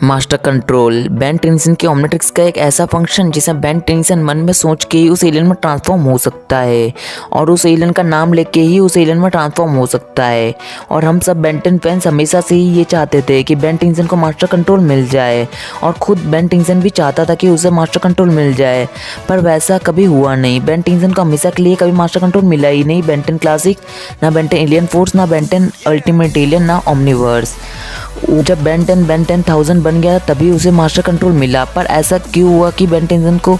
Master control Ben tension के Omnitrix का एक ऐसा फंक्शन जिसे बेन टेंसन मन में सोच के ही उस एलियन में ट्रांसफॉर्म हो सकता है और उस एलियन का नाम लेके ही उस एलियन में ट्रांसफॉर्म हो सकता है। और हम सब बेन टेन फैंस हमेशा से ही ये चाहते थे कि बेन टेंसन को मास्टर कंट्रोल मिल जाए और खुद बेन टेंसन भी चाहता था कि उसे मास्टर कंट्रोल मिल जाए, पर वैसा कभी हुआ नहीं। बेन टेंसन को हमेशा के लिए कभी मास्टर कंट्रोल मिला ही नहीं। बेन टेन क्लासिक, ना बेन टेन एलियन फोर्स, ना बेन टेन अल्टीमेट एलियन, ना ओमनिवर्स। जब बेन 10,000 बन गया तभी उसे मास्टर कंट्रोल मिला। पर ऐसा क्यों हुआ कि बेन टेंसन को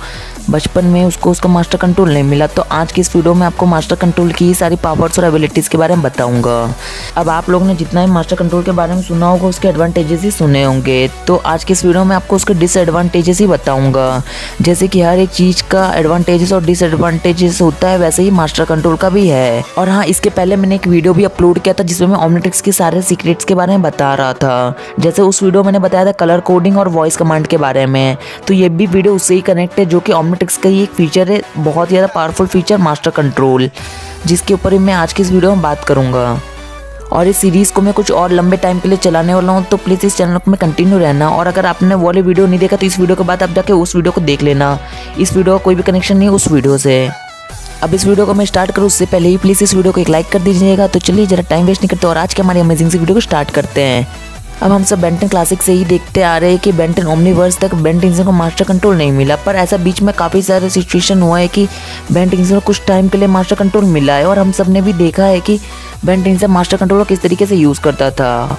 बचपन में उसको उसका मास्टर कंट्रोल नहीं मिला? तो आज की इस वीडियो में आपको मास्टर कंट्रोल की सारी पावर्स और एबिलिटीज़ के बारे में बताऊंगा। अब आप लोगों ने जितना भी मास्टर कंट्रोल के बारे में सुना होगा उसके एडवांटेजेस ही सुने होंगे, तो आज की इस वीडियो में आपको उसके डिसएडवांटेजेस ही बताऊंगा। जैसे कि हर एक चीज़ का एडवांटेजेस और डिसएडवांटेजेस होता है, वैसे ही मास्टर कंट्रोल का भी है। और हाँ, इसके पहले मैंने एक वीडियो भी अपलोड किया था जिसमें मैं ओमनिट्रिक्स के सारे सीक्रेट्स के बारे में बता रहा था। जैसे उस वीडियो मैंने बताया था कलर कोडिंग और वॉइस कमांड के बारे में, तो ये भी वीडियो उससे ही कनेक्ट है, जो कि ओमनिट्रिक्स का ही एक फीचर है, बहुत ज़्यादा पावरफुल फीचर मास्टर कंट्रोल, जिसके ऊपर ही मैं आज की इस वीडियो में बात करूँगा। और इस सीरीज़ को मैं कुछ और लंबे टाइम के लिए चलाने वाला हूँ, तो प्लीज़ इस चैनल में कंटिन्यू रहना। और अगर आपने वो वाली वीडियो नहीं देखा तो इस वीडियो के बाद आप जाके उस वीडियो को देख लेना। इस वीडियो का कोई भी कनेक्शन नहीं है उस वीडियो से। अब इस वीडियो को मैं स्टार्ट करूँ उससे पहले ही प्लीज़ इस वीडियो को एक लाइक कर दीजिएगा। तो चलिए ज़रा टाइम वेस्ट नहीं करते और आज के हमारी अमेजिंग सी वीडियो को स्टार्ट करते हैं। अब हम सब बेन 10 क्लासिक से ही देखते आ रहे हैं कि बेन 10 ओमनिवर्स तक बेन टेंसन को मास्टर कंट्रोल नहीं मिला, पर ऐसा बीच में काफ़ी सारे सिचुएशन हुआ है कि बेन टेंसन को कुछ टाइम के लिए मास्टर कंट्रोल मिला है। और हम सब ने भी देखा है कि बेन टेंसन मास्टर कंट्रोल को किस तरीके से यूज़ करता था।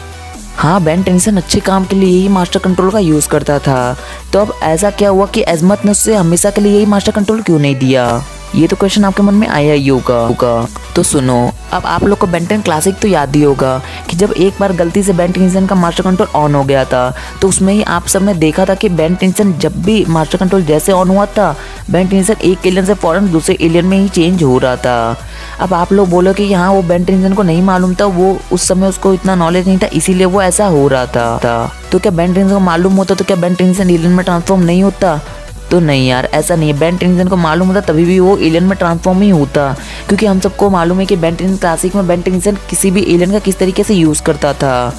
हाँ, बेन टेंसन अच्छे काम के लिए ही मास्टर कंट्रोल का यूज़ करता था। तो अब ऐसा क्या हुआ कि एजमत ने उससे हमेशा के लिए ही मास्टर कंट्रोल क्यों नहीं दिया? ये तो क्वेश्चन आपके मन में आया ही होगा। तो सुनो, अब आप लोग को बेन 10 क्लासिक तो याद ही होगा कि जब एक बार गलती से बेन टेंसन का मास्टर कंट्रोल ऑन हो गया था, तो उसमें ही आप सब ने देखा था कि बेन टेंसन जब भी मास्टर कंट्रोल जैसे ऑन हुआ था, बेन टेंसन एक एलियन से फौरन दूसरे एलियन में ही चेंज हो रहा था। अब आप लोग बोलो कि यहाँ वो बेन टेंसन को नहीं मालूम था, वो उस समय उसको इतना नॉलेज नहीं था, इसीलिए वो ऐसा हो रहा था। तो क्या बेन टेंसन को मालूम होता तो क्या बेन टेंसन एलियन में ट्रांसफॉर्म नहीं होता? तो नहीं यार, ऐसा नहीं है। बेन टेंसन को मालूम होता तभी भी वो एलियन में ट्रांसफॉर्म ही होता, क्योंकि हम सबको मालूम है कि बेन 10 क्लासिक में बेन टेंसन किसी भी एलियन का किस तरीके से यूज़ करता था।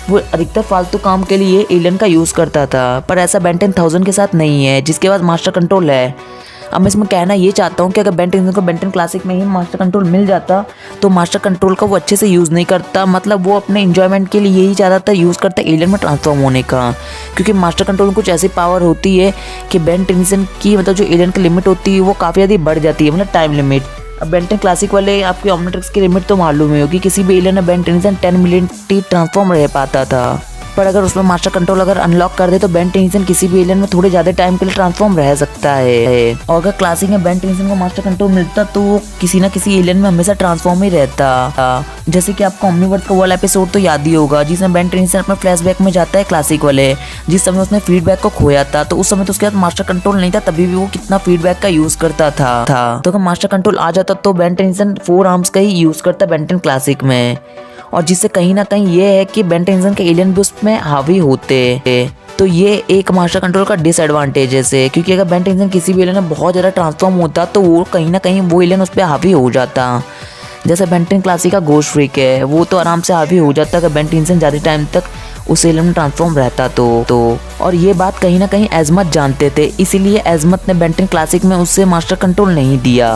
वो अधिकतर फालतू काम के लिए एलियन का यूज़ करता था, पर ऐसा बेन 10,000 के साथ नहीं है, जिसके पास मास्टर कंट्रोल है। अब मैं इसमें कहना ये चाहता हूँ कि अगर बेन टेंसन को बेन 10 क्लासिक में ही मास्टर कंट्रोल मिल जाता तो मास्टर कंट्रोल का वो अच्छे से यूज़ नहीं करता, मतलब वो अपने एंजॉयमेंट के लिए यही चाहता था यूज़ करता एलियन में ट्रांसफॉर्म होने का। क्योंकि मास्टर कंट्रोल में कुछ ऐसी पावर होती है कि बेन टेंसन की मतलब जो एलियन की लिमिट होती है वो काफ़ी ज़्यादा बढ़ जाती है, मतलब टाइम लिमिट। अब बेन 10 क्लासिक वाले आपके ओमनिट्रिक्स की लिमिट तो मालूम ही होगी, किसी भी एलियन में बेन टेंसन 10 मिलियन ट्रांसफॉर्म रह पाता था। पर अगर उसमें मास्टर कंट्रोल अगर अनलॉक कर दे तो बेन टेंसन किसी भी एलियन में थोड़े ज़्यादा टाइम के लिए ट्रांसफॉर्म रह सकता है। और अगर क्लासिक में बेन टेंसन को मास्टर कंट्रोल मिलता तो वो किसी ना किसी एलियन में हमेशा ट्रांसफॉर्म ही रहता। जैसे कि आपको ओमनिवर्स का वाला एपिसोड तो याद ही होगा जिसमें बेन टेंसन अपने फ्लैशबैक में जाता है क्लासिक वाले, जिस समय उसने फीडबैक को खोया था, तो उस समय तो उसके बाद मास्टर कंट्रोल नहीं था, तभी भी वो कितना फीडबैक का यूज़ करता था। तो अगर मास्टर कंट्रोल आ जाता तो बेन टेंसन 4 आर्म्स का ही यूज़ करता बेन 10 क्लासिक में, और जिससे कहीं ना कहीं ये है कि बेन टेंसन के एलियन भी उसमें हावी होते। तो ये एक मास्टर कंट्रोल का डिसएडवांटेजेस है, क्योंकि अगर बेन टेंसन किसी भी एलियन में बहुत ज़्यादा ट्रांसफॉर्म होता तो वो कहीं ना कहीं वो एलियन उस पर हावी हो जाता। जैसे बेन 10 क्लासिक का गोस्ट फ्रीक है, वो तो आराम से हावी हो जाता अगर बेन टेंसन ज़्यादा टाइम तक उस एलियन में ट्रांसफॉर्म रहता तो। और ये बात कहीं ना कहीं एजमत जानते थे, इसीलिए एजमत ने बेन 10 क्लासिक में उससे मास्टर कंट्रोल नहीं दिया,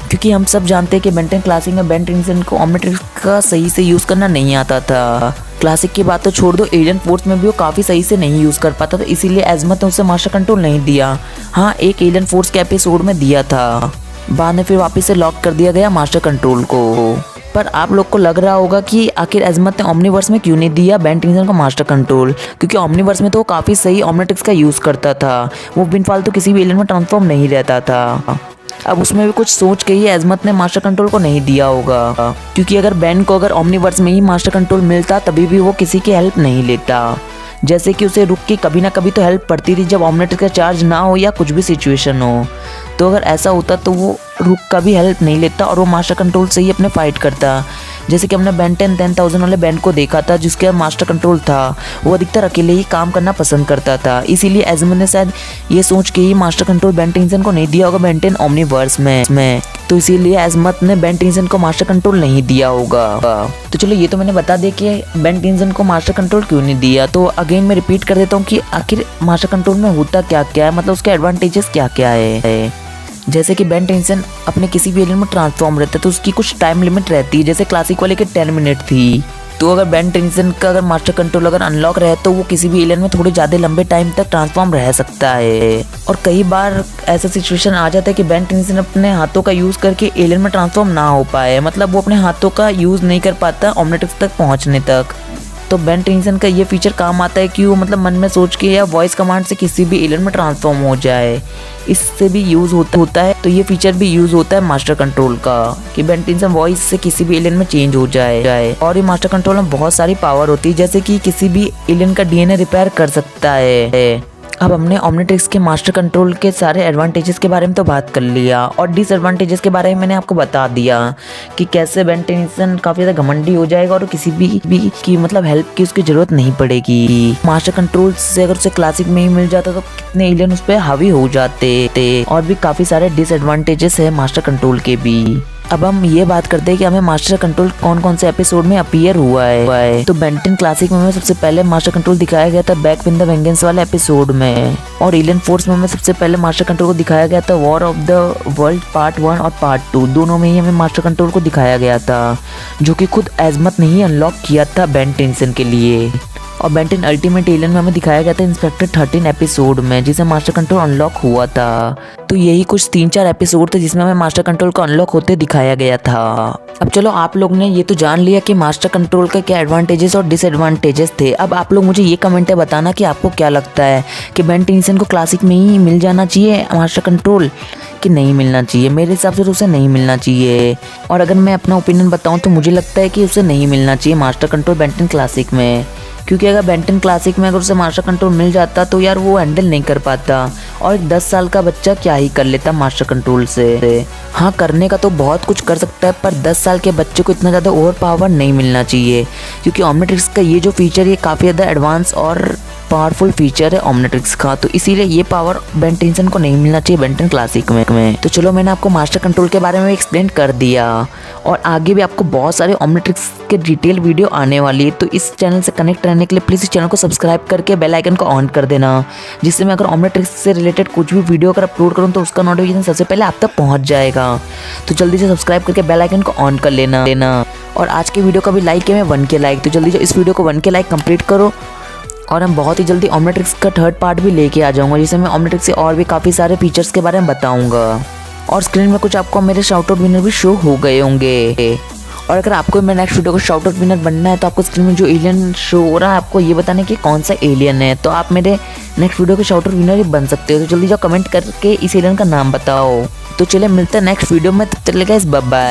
क्योंकि हम सब जानते हैं कि बेन 10 क्लासिक में बेन टेंसन को ओमनिट्रिक्स का सही से यूज़ करना नहीं आता था। क्लासिक की बात तो छोड़ दो, एलियन फोर्स में भी वो काफ़ी सही से नहीं यूज़ कर पाता, तो इसीलिए एजमत ने उसे मास्टर कंट्रोल नहीं दिया। हाँ, एक एलियन फोर्स के एपिसोड में दिया था, बाद में फिर वापस से लॉक कर दिया गया मास्टर कंट्रोल को। पर आप लोग को लग रहा होगा कि आखिर एजमत ने ओमनिवर्स में क्यों नहीं दिया बेन टेंसन को मास्टर कंट्रोल, क्योंकि ओमनिवर्स में तो वो काफ़ी सही ओमनिट्रिक्स का यूज़ करता था, वो बिन फालतू किसी भी एलियन में ट्रांसफॉर्म नहीं रहता था। अब उसमें भी कुछ सोच के ही एजमत ने मास्टर कंट्रोल को नहीं दिया होगा, क्योंकि अगर बेन को अगर ओमनिवर्स में ही मास्टर कंट्रोल मिलता तभी भी वो किसी की हेल्प नहीं लेता। जैसे कि उसे रुक के कभी ना कभी तो हेल्प पड़ती थी जब ओमनिट्रिक्स का चार्ज ना हो या कुछ भी सिचुएशन हो, तो अगर ऐसा होता तो वो रुक का भी हेल्प नहीं लेता और वो मास्टर कंट्रोल से ही अपने फाइट करता, जैसे कि हमने बेन 10,000 वाले बेन को देखा था, जिसके मास्टर कंट्रोल था वो अधिकतर अकेले ही काम करना पसंद करता था। इसीलिए एज़िमुथ ने शायद ये सोच के ही मास्टर कंट्रोल बेन टेंशन को नहीं दिया होगा बेन 10 ओमनीवर्स में। तो इसीलिए एज़िमुथ ने बेन टेंशन को मास्टर कंट्रोल नहीं दिया होगा। तो चलो ये तो मैंने बता दिया कि बेन टेंशन को मास्टर कंट्रोल क्यों नहीं दिया। तो अगेन मैं रिपीट कर देता हूँ कि आखिर मास्टर कंट्रोल में होता क्या क्या है, मतलब उसके एडवांटेजेस क्या क्या है। जैसे कि बेन टेंशन अपने किसी भी एलियन में ट्रांसफॉर्म रहता है तो उसकी कुछ टाइम लिमिट रहती है, जैसे क्लासिक वाले के 10 मिनट थी। तो अगर बेन टेंशन का अगर मास्टर कंट्रोल अगर अनलॉक रहे तो वो किसी भी एलियन में थोड़े ज़्यादा लंबे टाइम तक ट्रांसफॉर्म रह सकता है। और कई बार ऐसा सिचुएशन आ जाता है कि बेन टेंशन अपने हाथों का यूज़ करके एलियन में ट्रांसफॉर्म ना हो पाए, मतलब वो अपने हाथों का यूज़ नहीं कर पाता ओमनीट्रिक्स तक पहुँचने तक। तो बेन टेंशन का ये फीचर काम आता है कि वो मतलब मन में सोच के या वॉइस कमांड से किसी भी एलियन में ट्रांसफॉर्म हो जाए, इससे भी यूज़ होता है। तो ये फीचर भी यूज़ होता है मास्टर कंट्रोल का कि बेन टेंशन वॉइस से किसी भी एलियन में चेंज हो जाए। और ये मास्टर कंट्रोल में बहुत सारी पावर होती है, जैसे कि किसी भी एलियन का डीएनए रिपेयर कर सकता है। अब हमने ओमनीट्रिक्स के मास्टर कंट्रोल के सारे एडवांटेजेस के बारे में तो बात कर लिया, और डिसएडवांटेजेस के बारे में मैंने आपको बता दिया कि कैसे बेन टेंशन काफ़ी ज़्यादा घमंडी हो जाएगा और किसी भी की मतलब हेल्प की उसकी ज़रूरत नहीं पड़ेगी। मास्टर कंट्रोल से अगर उसे क्लासिक में ही मिल जाता तो कितने एलियन उस पर हावी हो जाते। और भी काफ़ी सारे डिसएडवांटेजेस है मास्टर कंट्रोल के भी। अब हम ये बात करते हैं कि हमें मास्टर कंट्रोल कौन कौन से एपिसोड में अपीयर हुआ है। तो बेन 10 क्लासिक में हमें सबसे पहले मास्टर कंट्रोल दिखाया गया था बैक विद द वेंजेंस वाले एपिसोड में, और एलियन फोर्स में हमें सबसे पहले मास्टर कंट्रोल को दिखाया गया था war of the world part 1 और पार्ट 2, दोनों में ही हमें मास्टर कंट्रोल को दिखाया गया था, जो कि खुद एज़िमुथ ने ही अनलॉक किया था बेन टेंशन के लिए। और बेन 10 अल्टीमेट एलियन में हमें दिखाया गया था इंस्पेक्टर 13 एपिसोड में, जिसे मास्टर कंट्रोल अनलॉक हुआ था। तो यही कुछ 3-4 एपिसोड थे जिसमें हमें मास्टर कंट्रोल को अनलॉक होते दिखाया गया था। अब चलो आप लोग ने ये तो जान लिया कि मास्टर कंट्रोल के क्या एडवांटेजेस और डिसएडवांटेजेस थे। अब आप लोग मुझे ये कमेंट में बताना कि आपको क्या लगता है कि बेन टेंशन को क्लासिक में ही मिल जाना चाहिए मास्टर कंट्रोल कि नहीं मिलना चाहिए। मेरे हिसाब से तो उसे नहीं मिलना चाहिए, और अगर मैं अपना ओपिनियन बताऊं तो मुझे लगता है कि उसे नहीं मिलना चाहिए मास्टर कंट्रोल बेन 10 क्लासिक में, क्योंकि अगर बेन 10 क्लासिक में अगर उसे मास्टर कंट्रोल मिल जाता तो यार वो हैंडल नहीं कर पाता, और एक 10 साल का बच्चा क्या ही कर लेता मास्टर कंट्रोल से। हाँ, करने का तो बहुत कुछ कर सकता है, पर 10 साल के बच्चे को इतना ज़्यादा ओवर पावर नहीं मिलना चाहिए, क्योंकि ओमनीट्रिक्स का ये जो फीचर ये काफ़ी ज़्यादा एडवांस और पावरफुल फीचर है ओमनीट्रिक्स का। तो इसीलिए ये पावर बेन टेंशन को नहीं मिलना चाहिए बेन 10 क्लासिक में। तो चलो मैंने आपको मास्टर कंट्रोल के बारे में एक्सप्लेन कर दिया, और आगे भी आपको बहुत सारे ओमनीट्रिक्स के डिटेल वीडियो आने वाली है। तो इस चैनल से कनेक्ट रहने के लिए प्लीज़ इस चैनल को सब्सक्राइब करके बेल आइकन को ऑन कर देना, जिससे मैं अगर ओमनीट्रिक्स से रिलेटेड कुछ भी वीडियो अगर अपलोड करूँ तो उसका नोटिफिकेशन सबसे पहले आप तक पहुँच जाएगा। तो जल्दी से सब्सक्राइब करके बेल आइकन को ऑन कर लेना। और आज के वीडियो का भी लाइक है मैं 1K लाइक, तो जल्दी से इस वीडियो को 1K लाइक कंप्लीट करो, और हम बहुत ही जल्दी ओमनीट्रिक्स का 3rd पार्ट भी लेके आ जाऊंगा, जिसमें मैं ओमनीट्रिक्स से और भी काफ़ी सारे फीचर्स के बारे में बताऊंगा। और स्क्रीन में कुछ आपको मेरे शाउट आउट विनर भी शो हो गए होंगे। और अगर आपको मेरे नेक्स्ट वीडियो को शाउट आउट विनर बनना है तो आपको स्क्रीन में जो एलियन शो हो रहा है आपको ये बताने कि कौन सा एलियन है, तो आप मेरे नेक्स्ट वीडियो के शाउट आउट विनर ही बन सकते हो। तो जल्दी जाओ कमेंट करके इस एलियन का नाम बताओ। तो चलिए मिलते हैं नेक्स्ट वीडियो में, तब तक के लिए गाइस बाय बाय।